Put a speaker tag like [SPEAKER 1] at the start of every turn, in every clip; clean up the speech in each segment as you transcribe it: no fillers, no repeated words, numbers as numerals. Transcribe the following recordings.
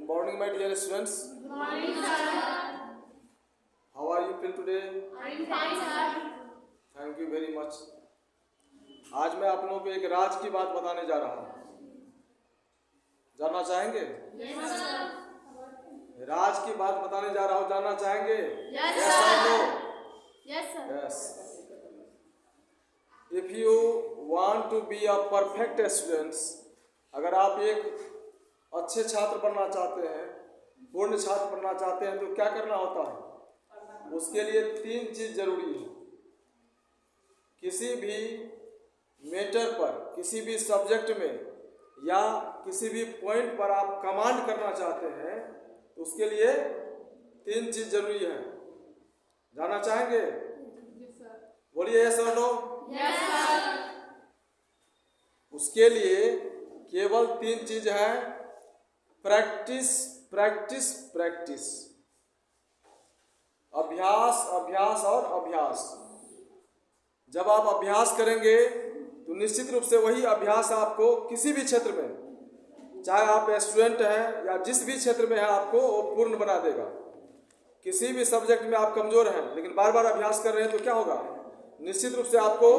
[SPEAKER 1] Good morning, my dear students.
[SPEAKER 2] Good morning, sir.
[SPEAKER 1] How are you feel today?
[SPEAKER 2] I'm fine, sir.
[SPEAKER 1] Thank you very much. आज मैं आप लोगों को एक राज की बात बताने जा रहा हूँ। जानना चाहेंगे?
[SPEAKER 2] Yes, sir.
[SPEAKER 1] राज की बात बताने जा रहा हूँ, जानना चाहेंगे?
[SPEAKER 2] Yes,
[SPEAKER 1] Yes or no?
[SPEAKER 2] Yes, sir.
[SPEAKER 1] Yes. If you want to be a perfect student, अगर आप एक अच्छे छात्र बनना चाहते हैं, पूर्ण छात्र बनना चाहते हैं, तो क्या करना होता है? उसके लिए 3 चीज जरूरी है। किसी भी मैटर पर, किसी भी सब्जेक्ट में या किसी भी पॉइंट पर आप कमांड करना चाहते हैं, तो उसके लिए 3 चीज जरूरी है। जानना चाहेंगे? बोलिए यस और नो।
[SPEAKER 2] Yes, sir.
[SPEAKER 1] उसके लिए केवल 3 चीज है। Practice, practice, practice. अभ्यास, अभ्यास और अभ्यास। जब आप अभ्यास करेंगे तो निश्चित रूप से वही अभ्यास आपको किसी भी क्षेत्र में, चाहे आप स्टूडेंट हैं या जिस भी क्षेत्र में हैं, आपको वो पूर्ण बना देगा। किसी भी सब्जेक्ट में आप कमजोर हैं लेकिन बार बार अभ्यास कर रहे हैं तो क्या होगा? निश्चित रूप से आपको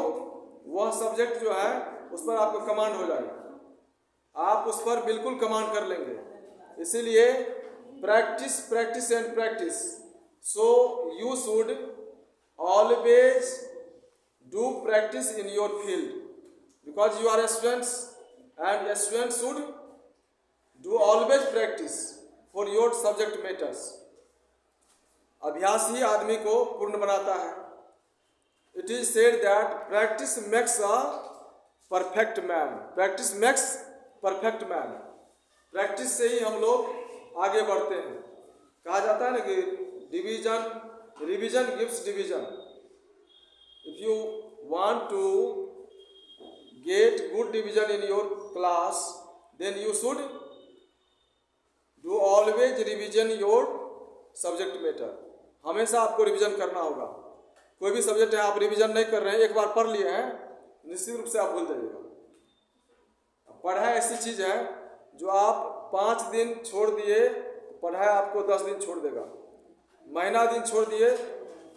[SPEAKER 1] वह सब्जेक्ट जो है उस पर आपको कमांड हो जाएगा। आप उस पर बिल्कुल कमांड कर लेंगे। इसीलिए practice, practice and practice. So you should always do practice in your field because you are a students and a student should do always practice for your subject matters. अभ्यास ही आदमी को पूर्ण बनाता है। It is said that practice makes a perfect man. Practice makes perfect man. Practice से ही हम लोग आगे बढ़ते हैं। कहा जाता है ना कि revision gives division. If you want to get good division in your class, then you should do always revision your subject matter. हमेशा आपको रिवीजन करना होगा। कोई भी सब्जेक्ट है आप रिवीजन नहीं कर रहे हैं, एक बार पढ़ लिए हैं, निश्चित रूप से आप भूल जाइएगा। पढ़ाई ऐसी चीज है जो आप 5 दिन छोड़ दिए, पढ़ाई आपको 10 दिन छोड़ देगा। महीना दिन छोड़ दिए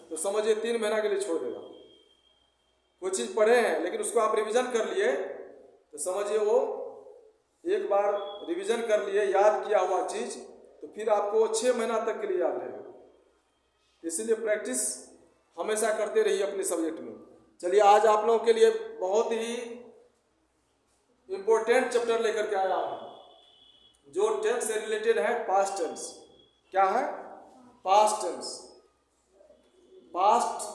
[SPEAKER 1] तो समझिए 3 महीना के लिए छोड़ देगा। कोई चीज़ पढ़े हैं लेकिन उसको आप रिवीजन कर लिए तो समझिए वो एक बार रिवीजन कर लिए, याद किया हुआ चीज़, तो फिर आपको 6 महीना तक के लिए याद रहेगा। इसीलिए प्रैक्टिस हमेशा करते रहिए अपने सब्जेक्ट में। चलिए आज आप लोगों के लिए बहुत ही इम्पोर्टेंट चैप्टर लेकर के आया हूँ जो टेंस से रिलेटेड है। Past tense. क्या है? Past tense. पास्ट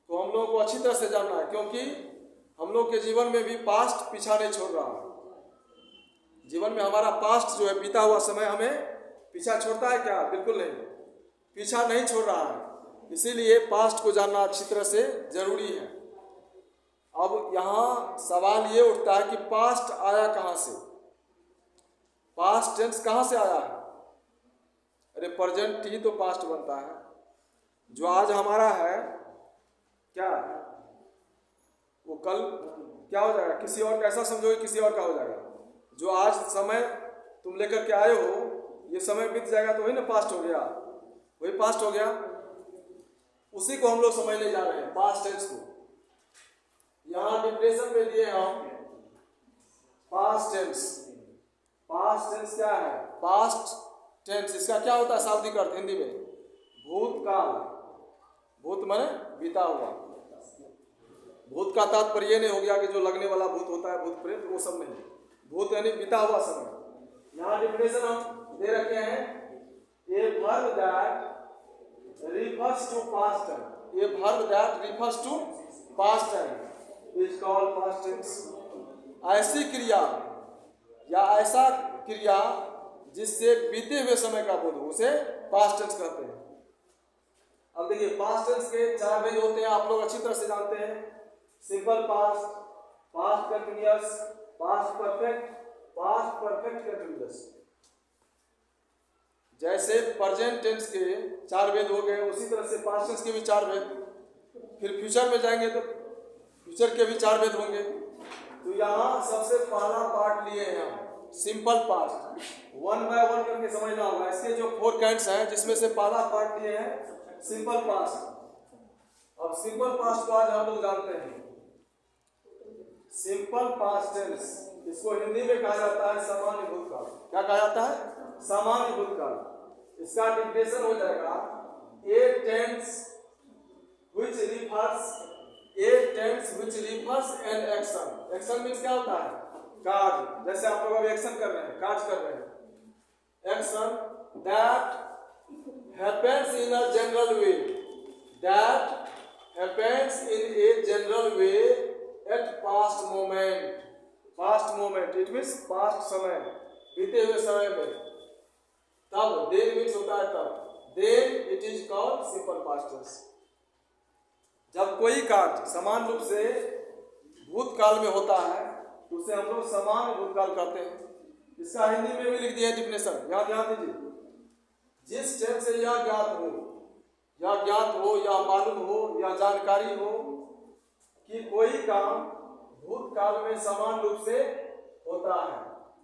[SPEAKER 1] तो हम लोगों को अच्छी तरह से जानना है क्योंकि हम लोग के जीवन में भी पास्ट पीछा नहीं छोड़ रहा है। जीवन में हमारा पास्ट जो है, बीता हुआ समय हमें पीछा छोड़ता है क्या? बिल्कुल नहीं, पीछा नहीं छोड़ रहा है। इसीलिए पास्ट को जानना अच्छी तरह से जरूरी है। अब यहाँ सवाल ये उठता है कि पास्ट आया कहाँ से? पास्ट टेंस कहाँ से आया है? अरे प्रेजेंट ही तो पास्ट बनता है। जो आज हमारा है क्या वो कल क्या हो जाएगा? किसी और का। ऐसा समझो कि किसी और का हो जाएगा। जो आज समय तुम लेकर के आए हो, ये समय बीत जाएगा तो वही ना पास्ट हो गया, वही पास्ट हो गया। उसी को हम लोग समझने जा रहे हैं, पास्ट टेंस को। यहाँ डिप्रेशन में दिए हम पास्ट टेंस। पास्ट टेंस क्या है? पास्ट टेंस इसका क्या होता है शाब्दिक अर्थ हिंदी में? भूतकाल। भूत माने बीता हुआ। भूत का तात्पर्य ये नहीं हो गया कि जो लगने वाला भूत होता है, भूत प्रेत, वो सब नहीं। भूत यानी बीता हुआ समय। यहाँ डिफिनेशन हम दे रखे हैं, a verb that refers to past time. A verb that refers to past time is called past tense. ऐसी क्रिया या ऐसा क्रिया जिससे बीते हुए समय का बोध हो उसे पास्ट टेंस कहते हैं। अब देखिए पास्ट टेंस के 4 भेद होते हैं, आप लोग अच्छी तरह से जानते हैं। Simple past, past continuous, past perfect, past perfect continuous. जैसे प्रेजेंट टेंस के 4 भेद हो गए, उसी तरह से पास्ट टेंस के भी 4 भेद। फिर फ्यूचर में जाएंगे तो फ्यूचर के भी 4 भेद होंगे। तो यहाँ सबसे पहला पार्ट लिए हैं हम simple past. One by one करके समझना होगा। इसके जो 4 काइंड्स हैं, जिसमें से पहला पार्ट ये है सिंपल पास्ट। अब सिंपल पास्ट को आज हम लोग जानते हैं। सिंपल पास्ट टेंस, इसको हिंदी में कहा जाता है सामान्य भूतकाल। क्या कहा जाता है? सामान्य भूतकाल। इसका डिफिनेशन हो जाएगा A tense which refers an action। Action means क्या होता है? कार्य। जैसे आप लोग अभी एक्शन कर रहे हैं, कार्य कर रहे हैं। Action that happens in a general way, that happens in a general way at past moment। past moment it means past समय, बीते हुए समय में। तब then means होता है तब, then it is called simple past tense। जब कोई कार्य समान रूप से भूतकाल में होता है तो उसे हम लोग समान भूतकाल कहते हैं। इसका हिंदी में भी लिख दिया डिफिनेशन, यहाँ ध्यान दीजिए। जिस टेंस से यह ज्ञात हो या मालूम हो या जानकारी हो कि कोई काम भूतकाल में समान रूप से होता है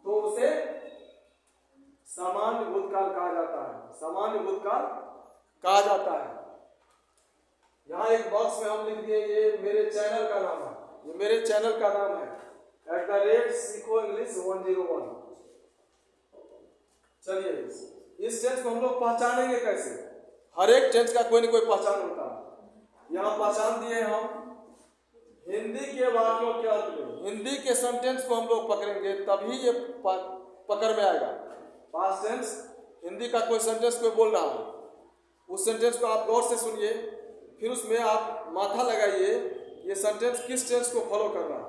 [SPEAKER 1] तो उसे सामान्य भूतकाल कहा जाता है। सामान्य भूतकाल कहा जाता है। यहाँ एक बॉक्स में हम लिख दिए, ये मेरे चैनल का नाम है, ये मेरे चैनल का नाम है @सीखो इंग्लिश 101। चलिए इस टेंस को हम लोग पहचानेंगे कैसे? हर एक टेंस का कोई न कोई पहचान होता है। यहाँ पहचान दिए हम हिंदी के वाक्यों के अंत में। हिंदी के सेंटेंस को हम लोग पकड़ेंगे तभी ये पकड़ में आएगा। पास्ट टेंस, हिंदी का कोई सेंटेंस कोई बोल रहा है, उस सेंटेंस को आप गौर से सुनिए, फिर उसमें आप माथा लगाइए ये सेंटेंस किस टेंस को फॉलो कर रहा है,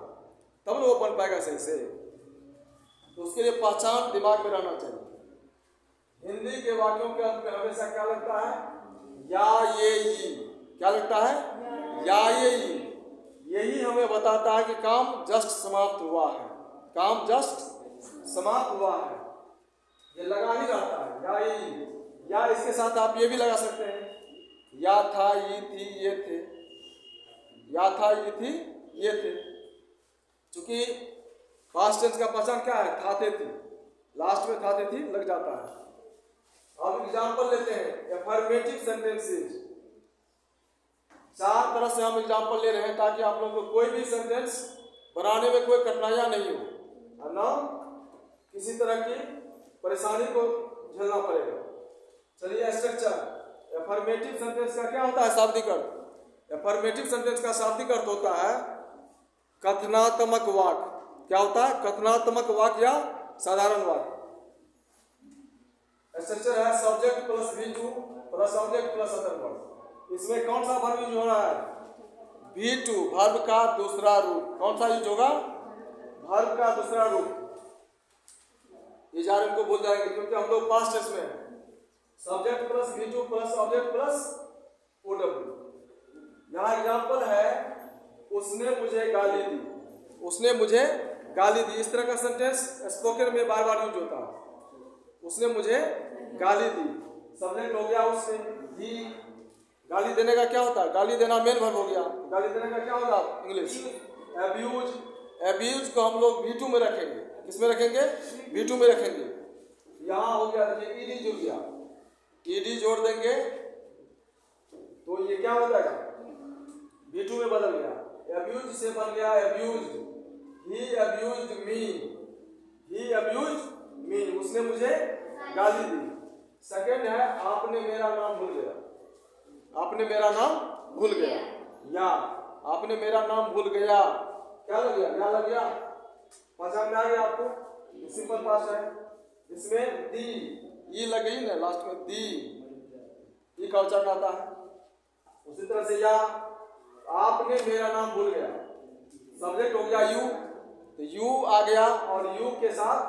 [SPEAKER 1] तब ना वो बन पाएगा सही से। तो उसके लिए पहचान दिमाग में रहना चाहिए। हिंदी के वाक्यों के अंत में हमेशा क्या लगता है? या ये ही। क्या लगता है? या ये ही। यही हमें बताता है कि काम जस्ट समाप्त हुआ है। काम जस्ट समाप्त हुआ है, ये लगा ही रहता है या ये ही। या इसके साथ आप ये भी लगा सकते हैं, या था, ये थी, ये थे। या था, ये थी, ये थे। क्योंकि पास्ट टेंस का पहचान क्या है? था, थे, थी। लास्ट में था, थे, थी लग जाता है। अब एग्जाम्पल लेते हैं एफर्मेटिव सेंटेंसेस। 4 तरह से हम एग्जाम्पल ले रहे हैं ताकि आप लोगों को कोई भी सेंटेंस बनाने में कोई कठिनाइयां नहीं हो और ना किसी तरह की परेशानी को झेलना पड़ेगा। चलिए स्ट्रक्चर। एफर्मेटिव सेंटेंस का क्या होता है? शाब्दिक अर्थ। एफर्मेटिव सेंटेंस का शाब्दिक अर्थ होता है कथनात्मक वाक्य। क्या होता है? कथनात्मक वाक्य या साधारण वाक्य। स्ट्रक्चर है subject plus V2 plus object plus other verb. इसमें कौन सा वर्ब यूज हो रहा है? V2, वर्ब का दूसरा रूप। कौन सा यूज होगा? वर्ब का दूसरा रूप। ये जार इनको भूल जाएंगे क्योंकि हम लोग पास्ट टेंस में हैं। Subject plus V2 plus object plus OW। यहाँ एग्जाम्पल है उसने मुझे गाली दी। उसने मुझे गाली दी। इस तरह का सेंटेंस स्पोकन में बार बार यूज होता है। उसने मुझे गाली दी, सब्जेक्ट हो गया उसने। दी, गाली देने का क्या होता है? गाली देना मेन वर्ब हो गया। गाली देने का क्या होगा इंग्लिश? एब्यूज। एब्यूज को हम लोग V2 में रखेंगे। किसमें रखेंगे? V2 में रखेंगे। यहाँ हो गया, देखिए ईडी जुड़ गया, ईडी जोड़ देंगे तो ये क्या हो जाएगा? V2 में बदल गया। एब्यूज से बन गया एब्यूज्ड। ही अब्यूज्ड मी। ही अब्यूज्ड मी, उसने मुझे गाली दी। सेकंड है आपने मेरा नाम भूल गया। आपने मेरा नाम भूल गया। या आपने मेरा नाम भूल गया। क्या लग गया? या लग गया। पहचान में आ गया आपको? सिंपल पास्ट है। इसमें दी, ई लग गई ना लास्ट में, दी, ई का उच्चारण आता है। उसी तरह से या आपने मेरा नाम भूल गया, सब्जेक्ट हो गया यू, तो यू आ गया और यू के साथ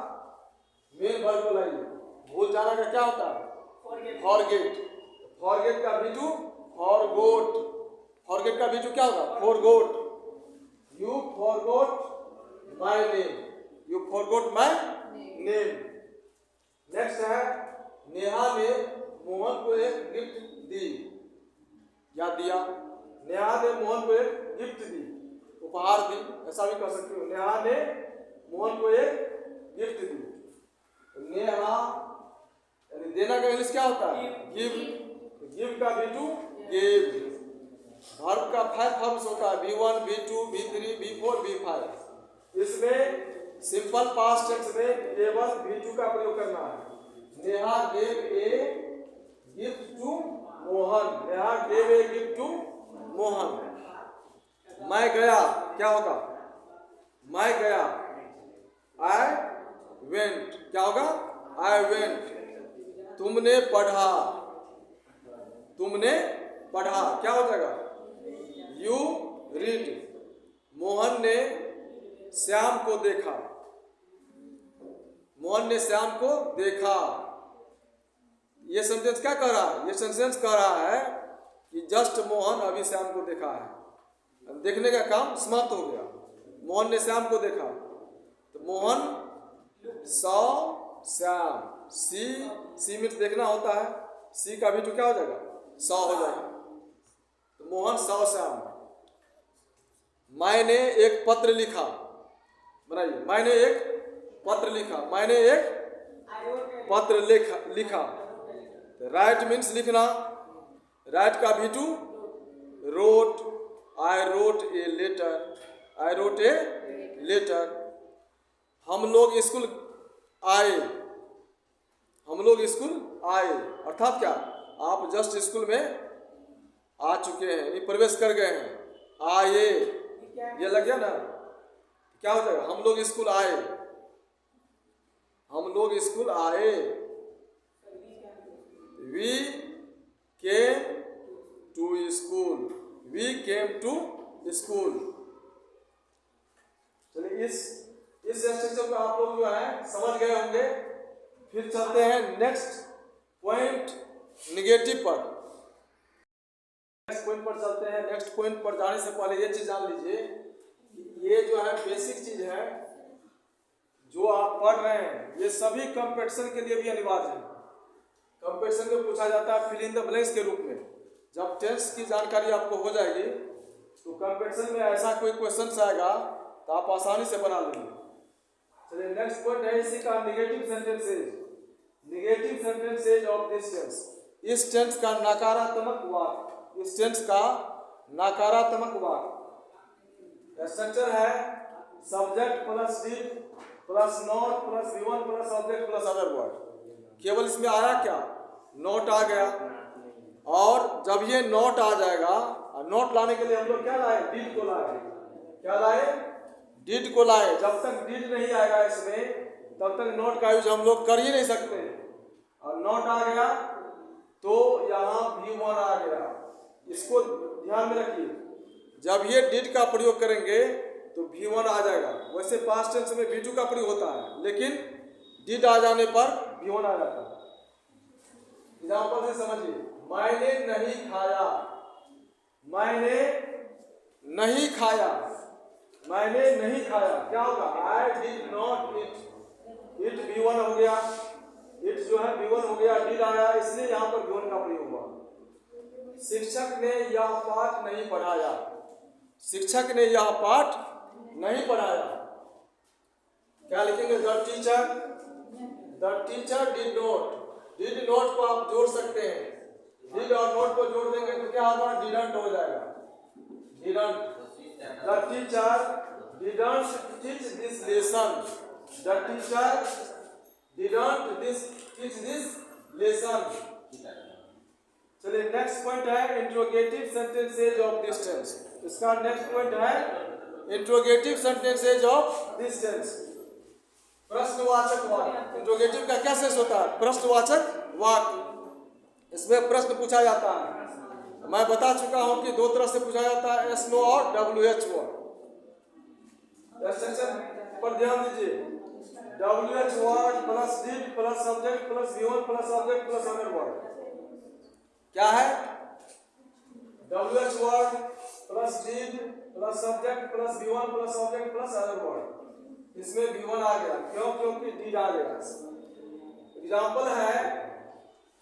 [SPEAKER 1] मेन वर्ब को लाइए। भूल जाना का क्या होता है? फॉरगेट। फॉरगेट का V2 फॉरगोट। फॉरगेट का V2 क्या होगा? Forgot. You forgot my name. You forgot my name. Next है नेहा ने मोहन को एक गिफ्ट दी या दिया। नेहा ने मोहन को एक गिफ्ट दी, उपहार दी, ऐसा भी कह सकते हो। नेहा ने मोहन को एक गिफ्ट दी। नेहा यानी देना का इंग्लिश क्या होता है? गिव। गिव का V2 गिव। वर्ब का 5 फॉर्म्स होता है, V1, V2, V3, V4, V5। इसमें सिंपल पास्ट टेंस में केवल V2 का प्रयोग करना है। Neha gave a gift to Mohan. Neha gave a gift to Mohan. मैं गया, क्या होगा? मैं गया, आई वेंट। क्या होगा? I went. तुमने पढ़ा, तुमने पढ़ा, क्या हो जाएगा? You read. मोहन ने श्याम को देखा, मोहन ने श्याम को देखा। ये सेंटेंस क्या कह रहा है? ये सेंटेंस कह रहा है कि जस्ट मोहन अभी श्याम को देखा है, देखने का काम समाप्त हो गया। मोहन ने श्याम को देखा, तो Mohan saw Shyam. See means देखना होता है, सी का V2 क्या हो जाएगा? सॉ हो जाएगा। तो मोहन सॉ श्याम। मैंने एक पत्र लिखा, बनाइए, मैंने एक पत्र लिखा। मैंने एक पत्र लिखा। राइट मीन्स लिखना, राइट का V2 wrote. I wrote a letter, I wrote a letter. हम लोग स्कूल आए, हम लोग स्कूल आए, अर्थात क्या? आप जस्ट स्कूल में आ चुके हैं, ये प्रवेश कर गए हैं। आए ये लग गया ना, क्या हो जाएगा? हम लोग स्कूल आए, हम लोग स्कूल आए। We came to school, we came to school. चलिए इस स्ट्रक्चर को आप लोग जो है समझ गए होंगे। फिर चलते हैं नेक्स्ट पॉइंट, निगेटिव पर। नेक्स्ट पॉइंट पर चलते हैं। नेक्स्ट पॉइंट पर जाने से पहले ये चीज जान लीजिए, ये जो है बेसिक चीज है जो आप पढ़ रहे हैं, ये सभी कंपटीशन के लिए भी अनिवार्य है। कंपटीशन में पूछा जाता है फिल इन द ब्लैंक्स के रूप में। जब टेंस की जानकारी आपको हो जाएगी तो कंपटीशन में ऐसा कोई क्वेश्चन आएगा तो आप आसानी से बना लेंगे। चलिए नेक्स्ट पॉइंट है इसी का, negative sentences. Negative sentences of this tense. इस टेंस का नकारात्मक वाक्य, इस टेंस का नकारात्मक वाक्य। स्ट्रक्चर है subject plus did plus not plus V1 plus object plus other word. केवल इसमें आया क्या? नॉट आ गया। और जब ये नॉट आ जाएगा, नॉट लाने के लिए हम लोग क्या लाए? डिड को लाए। क्या लाए? डिड को लाए। जब तक डिड नहीं आएगा इसमें तब तक नॉट का यूज हम लोग कर ही नहीं सकते। और नॉट आ गया तो यहाँ V1 आ गया। इसको ध्यान में रखिए, जब ये डिड का प्रयोग करेंगे तो V1 आ जाएगा। वैसे पास्ट टेंस में V2 का प्रयोग होता है, लेकिन डिड आ जाने पर V1 आ जाता है। एग्जाम्पल से समझिए, मैंने नहीं खाया, मैंने नहीं खाया, मैंने नहीं खाया, क्या होगा? I did not it. It V1 हो गया, इट जो है V1 हो गया, डिड आया, इसलिए यहाँ पर V1 का प्रयोग हुआ। शिक्षक ने यह पाठ नहीं पढ़ाया, शिक्षक ने यह पाठ नहीं पढ़ाया। क्या लिखेंगे? The teacher did not. Did not को आप जोड़ सकते हैं, डिड और नॉट को जोड़ देंगे तो क्या होगा? डिडंट हो जाएगा। Didn't. The teacher didn't teach this lesson, the teacher didn't teach this lesson. चलिए नेक्स्ट पॉइंट है interrogative sentences of this tense. इसका नेक्स्ट पॉइंट है interrogative sentences of this tense. प्रश्नवाचक वाक्य। इंट्रोगेटिव का क्या सेंस होता है? प्रश्नवाचक वाक्य। इसमें प्रश्न पूछा जाता है। मैं बता चुका हूं कि दो तरह से पूछा जाता है, एस नो और WH वर्ड। स्ट्रक्चर पर ध्यान दीजिए, WH word plus did plus subject plus V1 plus object plus other word. क्या है? WH word plus did plus subject plus V1 plus object plus other word. इसमें V1 आ गया, क्यों? क्योंकि डिड आ गया। एग्जाम्पल है,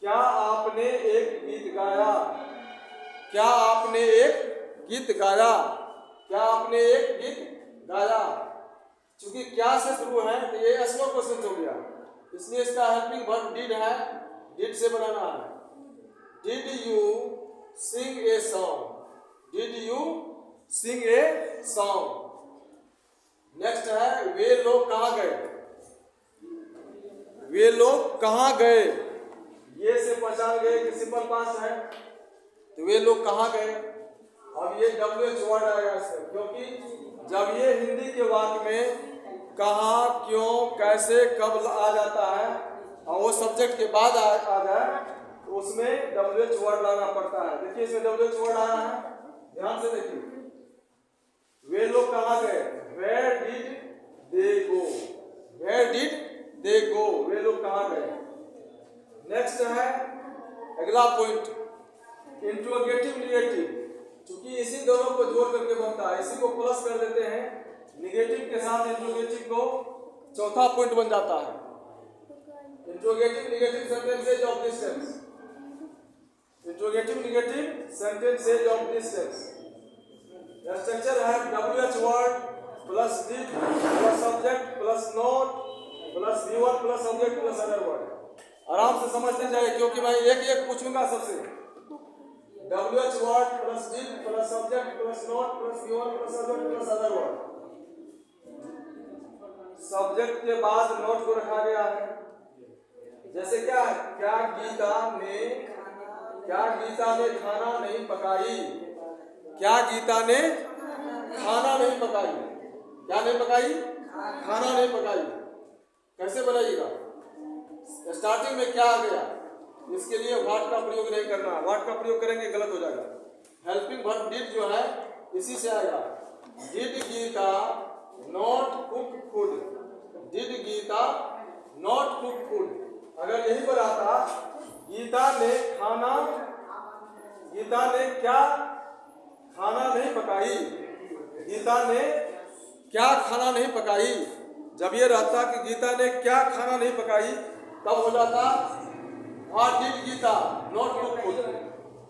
[SPEAKER 1] क्या आपने एक गीत गाया, क्या आपने एक गीत गाया, क्या आपने एक गीत गाया। चूंकि क्या से शुरू है तो ये एसनो क्वेश्चन हो गया, इसलिए इसका हेल्पिंग वर्ब डिड है, डिड से बनाना है। Did you sing a song, did you sing a song. Next है वे लोग कहाँ गए, वे लोग कहाँ गए, ये से पहचान गए कि सिंपल पास्ट है, तो वे लोग कहाँ गए। अब ये WH वर्ड आएगा इसमें, क्योंकि जब ये हिंदी के वाक्य में कहाँ, क्यों, कैसे, कब आ जाता है और वो सब्जेक्ट के बाद आ जाए तो उसमें WH वर्ड लाना पड़ता है। देखिए इसमें WH वर्ड आया है, ध्यान से देखिए। वे लोग कहाँ गए, Where did they go, Where did they go, वे लोग कहाँ गए। नेक्स्ट है अगला पॉइंट, इंट्रोगेटिव निगेटिव। चूंकि इसी दोनों को जोड़ करके बनता है, इसी को प्लस कर देते हैं, निगेटिव के साथ इंट्रोगेटिव को चौथा पॉइंट बन जाता है। Interrogative negative sentences of this tense, interrogative negative sentences of this tense. Structure है WH word plus did plus subject plus not plus V1 plus object plus other word. आराम से समझते जाइए, क्योंकि मैं एक एक पूछूंगा सबसे। WH word plus did plus subject plus not plus V1 plus object plus other word. Subject के बाद नोट को रखा गया है, जैसे क्या है, क्या गीता ने खाना नहीं पकाई, क्या गीता ने खाना नहीं पकाई, क्या नहीं पकाई, खाना नहीं पकाई। कैसे बनाइएगा, स्टार्टिंग में क्या आ गया, इसके लिए व्हाट का प्रयोग नहीं करना, व्हाट का प्रयोग करेंगे गलत हो जाएगा। हेल्पिंग वर्ब डिड जो है इसी से आएगा। Did Gita not cook food, did Gita not cook food. अगर यही पर आता गीता ने क्या खाना नहीं पकाई, गीता ने क्या खाना नहीं पकाई। जब ये रहता कि गीता ने क्या खाना नहीं पकाई, तब हो जाता what did Gita not cook food,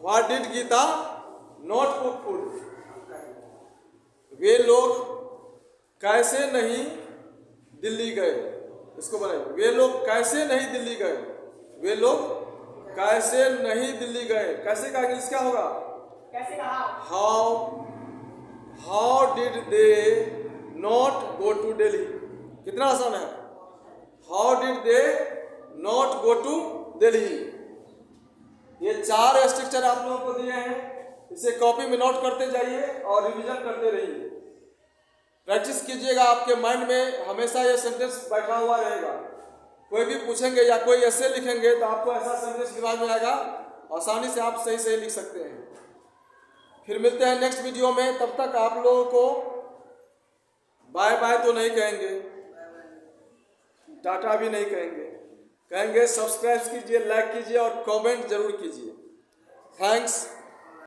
[SPEAKER 1] what did Gita not cook food. वे लोग कैसे नहीं दिल्ली गए, इसको बनाइए, वे लोग कैसे नहीं दिल्ली गए, वे लोग कैसे नहीं दिल्ली गए। कैसे का इंग्लिश क्या होगा,
[SPEAKER 3] कैसे कहा,
[SPEAKER 1] how did they not go to Delhi. कितना आसान है, how did they not go to Delhi. ये 4 स्ट्रक्चर आप लोगों को दिए हैं, इसे कॉपी में नोट करते जाइए और रिवीजन करते रहिए। प्रैक्टिस कीजिएगा, आपके माइंड में हमेशा ये सेंटेंस बैठा हुआ रहेगा। कोई भी पूछेंगे या कोई ऐसे लिखेंगे तो आपको ऐसा सेंटेंस दिमाग में आएगा, आसानी से आप सही लिख सकते हैं। फिर मिलते हैं नेक्स्ट वीडियो में, तब तक आप लोगों को बाय बाय तो नहीं कहेंगे, टाटा भी नहीं कहेंगे सब्सक्राइब कीजिए, लाइक कीजिए और कमेंट जरूर कीजिए। थैंक्स।